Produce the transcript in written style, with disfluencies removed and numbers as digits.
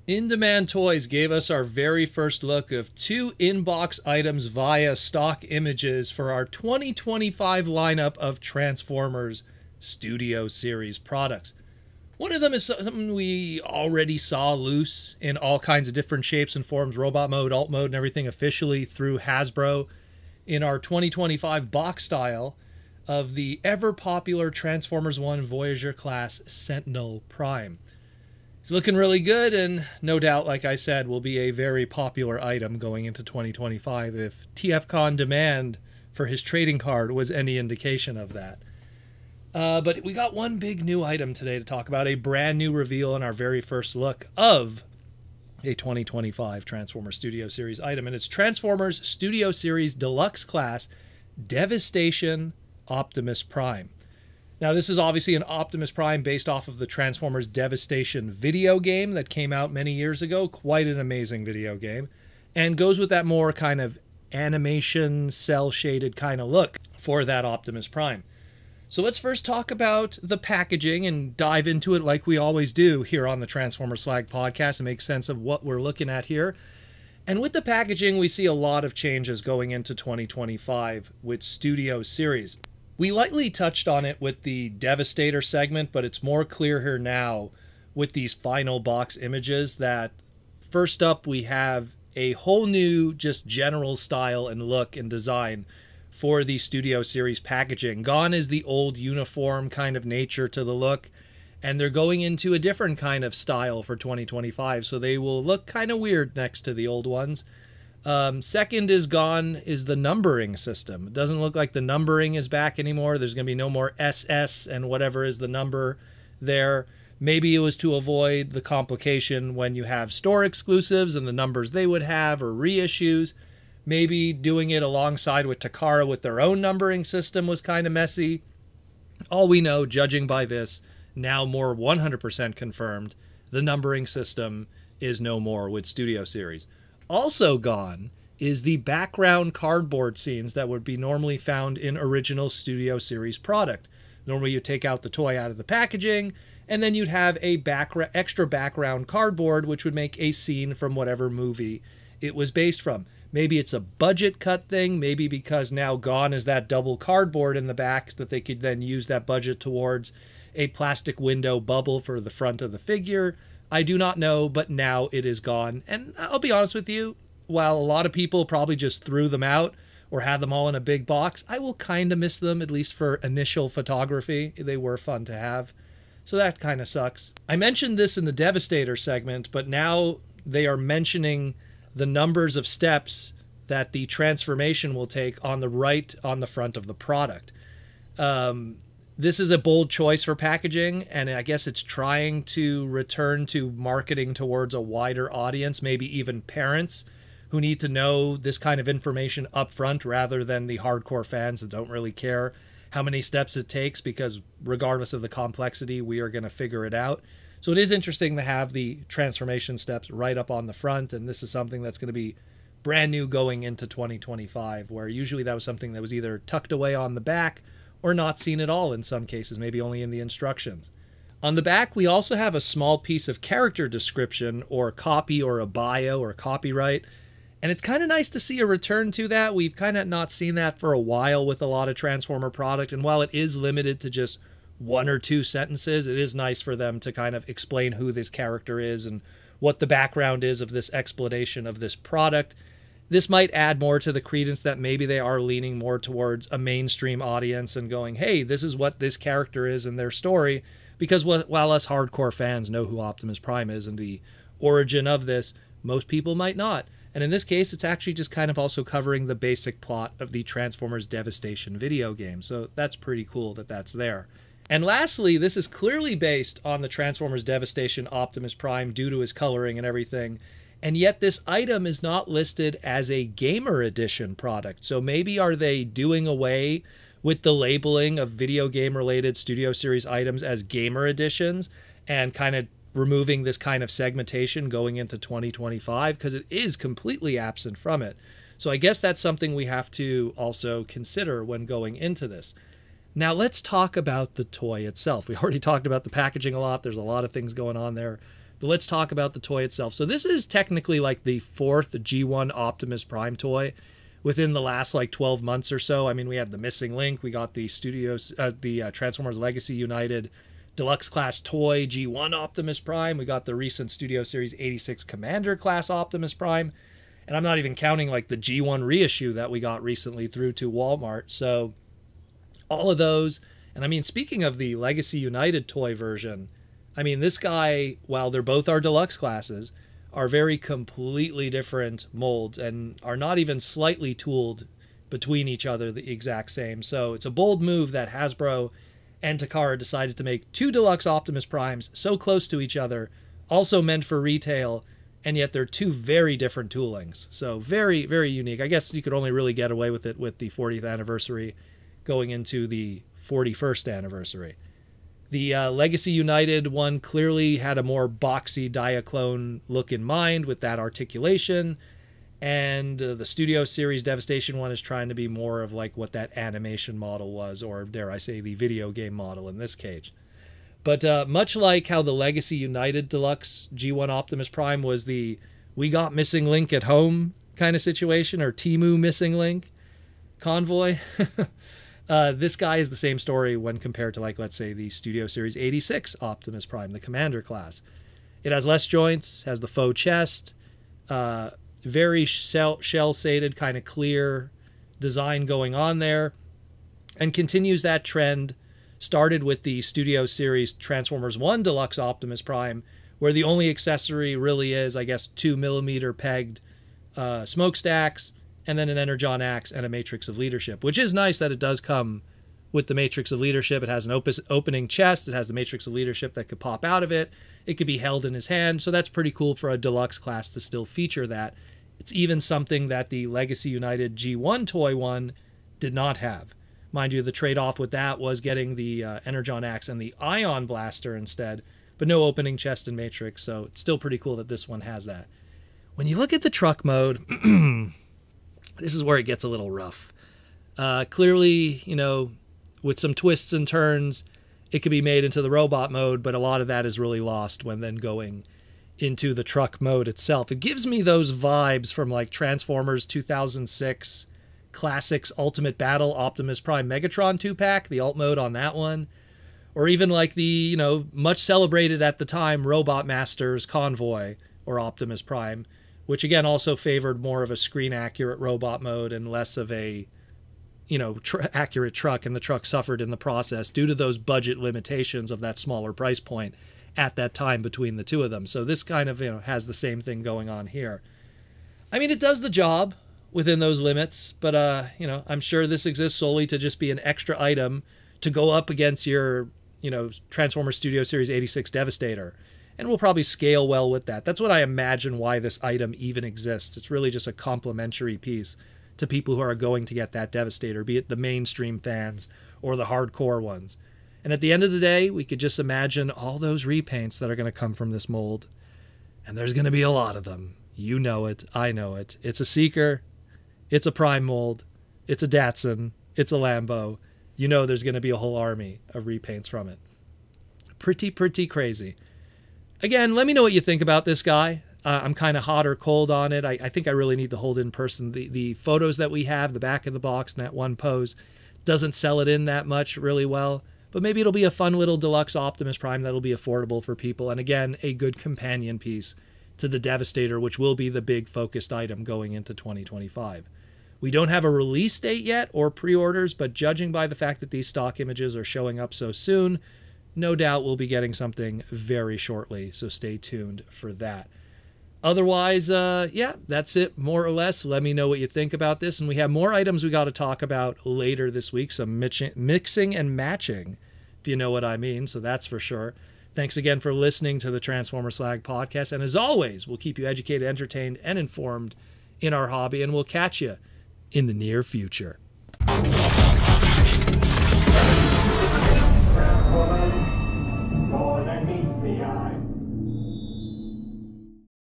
In Demand Toys gave us our very first look of two in-box items via stock images for our 2025 lineup of Transformers Studio Series products. One of them is something we already saw loose in all kinds of different shapes and forms, robot mode, alt mode, and everything officially through Hasbro in our 2025 box style of the ever-popular Transformers 1 Voyager class Sentinel Prime. It's looking really good, and no doubt, like I said, will be a very popular item going into 2025 if TFCon demand for his trading card was any indication of that. But we got one big new item today to talk about, a brand new reveal in our very first look of a 2025 Transformers Studio Series item, and it's Transformers Studio Series Deluxe Class Devastation Optimus Prime. Now, this is obviously an Optimus Prime based off of the Transformers Devastation video game that came out many years ago. Quite an amazing video game. And goes with that more kind of animation, cel-shaded kind of look for that Optimus Prime. So let's first talk about the packaging and dive into it like we always do here on the Transformer Slag podcast and make sense of what we're looking at here. And with the packaging, we see a lot of changes going into 2025 with Studio Series. We lightly touched on it with the Devastator segment, but it's more clear here now with these final box images that first up we have a whole new just general style and look and design for the Studio Series packaging. Gone is the old uniform kind of nature to the look, and they're going into a different kind of style for 2025, so they will look kind of weird next to the old ones. Second is gone is the numbering system. It doesn't look like the numbering is back anymore. There's going to be no more SS and whatever is the number there. Maybe it was to avoid the complication when you have store exclusives and the numbers they would have or reissues. Maybe doing it alongside with Takara with their own numbering system was kind of messy. All we know, judging by this, now more 100% confirmed, the numbering system is no more with Studio Series. Also gone is the background cardboard scenes that would be normally found in original Studio Series product. Normally you take out the toy out of the packaging, and then you'd have a extra background cardboard which would make a scene from whatever movie it was based from. Maybe it's a budget cut thing, maybe because now gone is that double cardboard in the back that they could then use that budget towards a plastic window bubble for the front of the figure. I do not know, but now it is gone. And I'll be honest with you, while a lot of people probably just threw them out or had them all in a big box, I will kind of miss them, at least for initial photography. They were fun to have. So that kind of sucks. I mentioned this in the Devastator segment, but now they are mentioning the numbers of steps that the transformation will take on the right on the front of the product. This is a bold choice for packaging, and I guess it's trying to return to marketing towards a wider audience, maybe even parents who need to know this kind of information up front rather than the hardcore fans that don't really care how many steps it takes, because regardless of the complexity, we are going to figure it out. So it is interesting to have the transformation steps right up on the front, and this is something that's going to be brand new going into 2025, where usually that was something that was either tucked away on the back or not seen at all in some cases, maybe only in the instructions. On the back, we also have a small piece of character description or copy or a bio or copyright, and it's kind of nice to see a return to that. We've kind of not seen that for a while with a lot of Transformer product, and while it is limited to just one or two sentences, it is nice for them to kind of explain who this character is and what the background is of this explanation of this product. This might add more to the credence that maybe they are leaning more towards a mainstream audience and going, hey, this is what this character is in their story, because while us hardcore fans know who Optimus Prime is and the origin of this, most people might not. And in this case, it's actually just kind of also covering the basic plot of the Transformers Devastation video game, so that's pretty cool that that's there. And lastly, this is clearly based on the Transformers Devastation Optimus Prime due to his coloring and everything, and yet this item is not listed as a Gamer Edition product. So maybe are they doing away with the labeling of video game related Studio Series items as Gamer Editions and kind of removing this kind of segmentation going into 2025, because it is completely absent from it. So I guess that's something we have to also consider when going into this. Now let's talk about the toy itself. We already talked about the packaging a lot. There's a lot of things going on there. But let's talk about the toy itself. So this is technically like the 4th G1 Optimus Prime toy within the last like 12 months or so. I mean, we had the Missing Link, we got the Transformers Legacy United Deluxe class toy G1 Optimus Prime, we got the recent Studio Series 86 Commander class Optimus Prime, and I'm not even counting like the G1 reissue that we got recently through to Walmart. So all of those, and I mean, speaking of the Legacy United toy version, I mean, this guy, while they're both our deluxe classes, are very completely different molds and are not even slightly tooled between each other the exact same. So it's a bold move that Hasbro and Takara decided to make 2 deluxe Optimus Primes so close to each other, also meant for retail, and yet they're 2 very different toolings. So very, very unique. I guess you could only really get away with it with the 40th anniversary going into the 41st anniversary. The Legacy United one clearly had a more boxy Diaclone look in mind with that articulation, and the Studio Series Devastation one is trying to be more of like what that animation model was, or dare I say the video game model in this case. But much like how the Legacy United Deluxe G1 Optimus Prime was the we got Missing Link at home kind of situation, or Temu Missing Link convoy, this guy is the same story when compared to, like, let's say the Studio Series 86 Optimus Prime, the Commander class. It has less joints, has the faux chest, very shell-shaded, kind of clear design going on there, and continues that trend started with the Studio Series Transformers 1 Deluxe Optimus Prime, where the only accessory really is, I guess, 2mm pegged smokestacks, and then an Energon axe and a Matrix of Leadership, which is nice that it does come with the Matrix of Leadership. It has an opening chest. It has the Matrix of Leadership that could pop out of it. It could be held in his hand, so that's pretty cool for a deluxe class to still feature that. It's even something that the Legacy United G1 toy one did not have. Mind you, the trade-off with that was getting the Energon axe and the Ion Blaster instead, but no opening chest and Matrix, so it's still pretty cool that this one has that. When you look at the truck mode, this is where it gets a little rough. Clearly, you know, with some twists and turns, it could be made into the robot mode, but a lot of that is really lost when then going into the truck mode itself. It gives me those vibes from like Transformers 2006 Classics Ultimate Battle Optimus Prime Megatron 2-pack, the alt mode on that one. Or even like the, you know, much celebrated at the time Robot Masters Convoy or Optimus Prime, which again also favored more of a screen-accurate robot mode and less of a, you know, accurate truck, and the truck suffered in the process due to those budget limitations of that smaller price point at that time between the two of them. So this kind of, you know, has the same thing going on here. I mean, it does the job within those limits, but, you know, I'm sure this exists solely to just be an extra item to go up against your, you know, Transformers Studio Series 86 Devastator. And we'll probably scale well with that. That's what I imagine why this item even exists. It's really just a complimentary piece to people who are going to get that Devastator, be it the mainstream fans or the hardcore ones. And at the end of the day, we could just imagine all those repaints that are going to come from this mold. And there's going to be a lot of them. You know it. I know it. It's a Seeker. It's a Prime mold. It's a Datsun. It's a Lambo. You know there's going to be a whole army of repaints from it. Pretty crazy. Again, let me know what you think about this guy. I'm kind of hot or cold on it. I think I really need to hold in person. The photos that we have, the back of the box and that one pose, doesn't sell it in that much really well. But maybe it'll be a fun little deluxe Optimus Prime that'll be affordable for people. And again, a good companion piece to the Devastator, which will be the big focused item going into 2025. We don't have a release date yet or pre-orders, but judging by the fact that these stock images are showing up so soon, no doubt we'll be getting something very shortly, so stay tuned for that. Otherwise, yeah, that's it, more or less. Let me know what you think about this, and we have more items we got to talk about later this week, some mixing and matching, if you know what I mean, so that's for sure. Thanks again for listening to the Transformer Slag podcast, and as always, we'll keep you educated, entertained, and informed in our hobby, and we'll catch you in the near future.